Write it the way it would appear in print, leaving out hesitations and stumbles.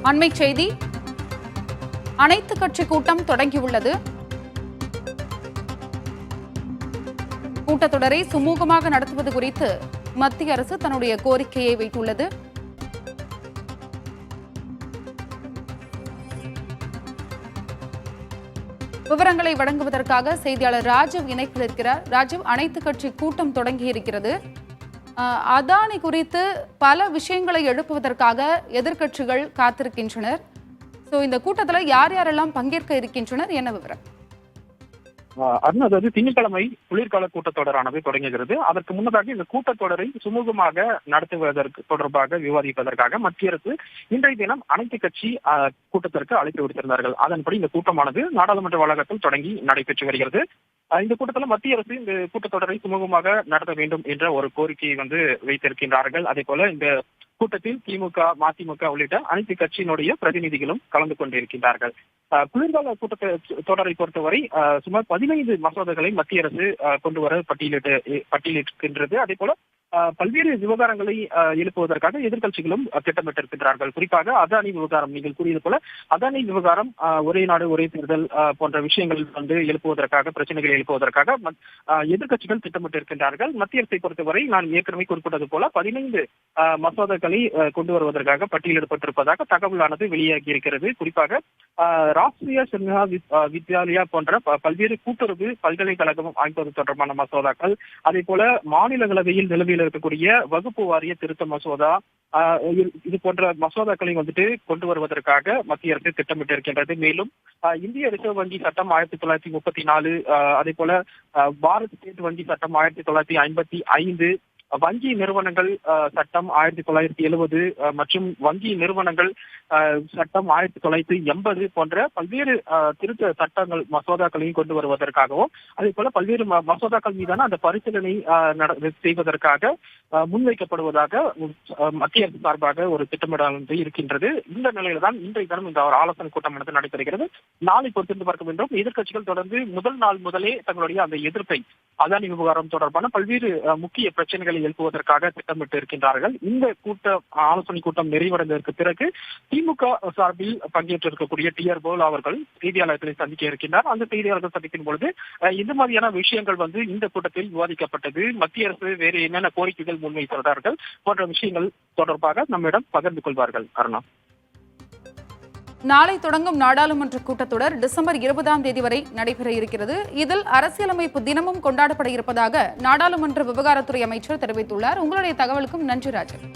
அண்மை செய்தி, அனைத்து கட்சி கூட்டம் தொடங்கியுள்ளது. கூட்டத்தொடரை சுமூகமாக நடத்துவது குறித்து மத்திய அரசு தன்னுடைய கோரிக்கையை வைத்துள்ளது. விவரங்களை வழங்குவதற்காக செய்தியாளர் ராஜீவ் இணைப்பில் இருக்கிறார். ராஜீவ், அனைத்து கட்சி கூட்டம் தொடங்கி இருக்கிறது. அதானி குறித்து பல விஷயங்களை எழுப்புவதற்காக எதிர்க்கட்சிகள் காத்திருக்கின்றனர். இந்த கூட்டத்தில் யார் யாரெல்லாம் பங்கேற்க இருக்கின்றனர், என்ன விவரம்? அதாவது திங்கட்கிழமை குளிர்கால கூட்டத்தொடரானது தொடங்குகிறது. அதற்கு முன்னதாக இந்த கூட்டத்தொடரை சுமூகமாக நடத்துவதற்கு தொடர்பாக விவாதிப்பதற்காக மத்திய அரசு இன்றைய தினம் அனைத்து கட்சி கூட்டத்திற்கு அழைப்பு விடுத்திருந்தார்கள். அதன்படி இந்த கூட்டமானது நாடாளுமன்ற வளாகத்தில் தொடங்கி நடைபெற்று வருகிறது. இந்த கூட்டத்தில் மத்திய அரசு இந்த கூட்டத்தொடரை சுமூகமாக நடத்த வேண்டும் என்ற ஒரு கோரிக்கையை வைத்திருக்கின்றார்கள். அதே போல இந்த கூட்டத்தில் திமுக, மதிமுக உள்ளிட்ட அனைத்து கட்சியினுடைய பிரதிநிதிகளும் கலந்து கொண்டிருக்கின்றார்கள். குளிர்கால கூட்டத்தொடரை பொறுத்தவரை சுமார் 15 மசோதாக்களை மத்திய அரசு கொண்டு வர பட்டியலிட்டிருக்கின்றது. அதே போல பல்வேறு விவகாரங்களை எழுப்புவதற்காக எதிர்க்கட்சிகளும் திட்டமிட்டிருக்கின்றார்கள். குறிப்பாக அதானி விவகாரம், நீங்கள் கூறியது போல அதானி விவகாரம், ஒரே நாடு ஒரே தேர்தல் போன்ற விஷயங்கள் எழுப்புவதற்காக, பிரச்சனைகளை எழுப்புவதற்காக எதிர்க்கட்சிகள் திட்டமிட்டிருக்கின்றார்கள். மத்திய அரசை பொறுத்தவரை நான் ஏற்கனவே குறிப்பிட்டது போல 15 மசோதாக்களை கொண்டு வருவதற்காக பட்டியலிடப்பட்டிருப்பதாக தகவலானது வெளியாகி இருக்கிறது. குறிப்பாக ராஷ்டிரிய சன்ஹா வித்யாலயா போன்ற பல்வேறு கூட்டுறவு பல்கலைக்கழகம் அமைப்பது தொடர்பான மசோதாக்கள், அதே போல மாநிலங்களவையில் நிலவியில் இருக்கக்கூடிய வகுப்பு வாரிய திருத்த மசோதா, இது போன்ற மசோதாக்களை கொண்டு வருவதற்காக மத்திய அரசு திட்டமிட்டிருக்கின்றது. மேலும் இந்திய ரிசர்வ் வங்கி சட்டம் 1934, அதே போல பாரத் ஸ்டேட் வங்கி சட்டம் 1955, வங்கி நிறுவனங்கள் சட்டம் 1970 மற்றும் வங்கி நிறுவனங்கள் சட்டம் 1980 போன்ற பல்வேறு திருத்த சட்டங்கள் மசோதாக்களையும் கொண்டு வருவதற்காகவும், அதே போல பல்வேறு மசோதாக்கள் மீதான அந்த பரிசீலனை செய்வதற்காக முன்வைக்கப்படுவதாக மத்திய அரசு சார்பாக ஒரு திட்டமிடல் இருக்கின்றது. இந்த நிலையில தான் இன்றைய தினம் இந்த ஒரு ஆலோசனை கூட்டம் நடைபெறுகிறது. நாளை பொறுத்திருந்து பார்க்க வேண்டும். எதிர்க்கட்சிகள் தொடர்ந்து முதல் நாள் முதலே தங்களுடைய அந்த எதிர்ப்பை அதானி விவகாரம் தொடர்பான பல்வேறு முக்கிய பிரச்சனைகளை எழுப்புவதற்காக திட்டமிட்டு இருக்கின்றார்கள். இந்த ஆலோசனை கூட்டம் நிறைவடைந்ததற்கு பிறகு திமுக சார்பில் பங்கேற்றிருக்கக்கூடிய டி.ஆர். பாலு அவர்கள் செய்தியாளர்களை சந்திக்க இருக்கின்றார். அந்த செய்தியாளர்கள் சந்திக்கும் பொழுது இந்த மாதிரியான விஷயங்கள் இந்த கூட்டத்தில் விவாதிக்கப்பட்டது, மத்திய அரசு வேறு என்னென்ன கோரிக்கைகள் முன்வைத்தார்கள் போன்ற விஷயங்கள் தொடர்பாக நம்மிடம் பகிர்ந்து கொள்வார்கள். அருணா, நாளை தொடங்கும் நாடாளுமன்ற கூட்டத்தொடர் டிசம்பர் 20ஆம் தேதி வரை நடைபெற இருக்கிறது. இதில் அரசியலமைப்பு தினமும் கொண்டாடப்பட இருப்பதாக நாடாளுமன்ற விவகாரத்துறை அமைச்சர் தெரிவித்துள்ளார். உங்களுடைய தகவலுக்கும் நன்றி ராஜன்.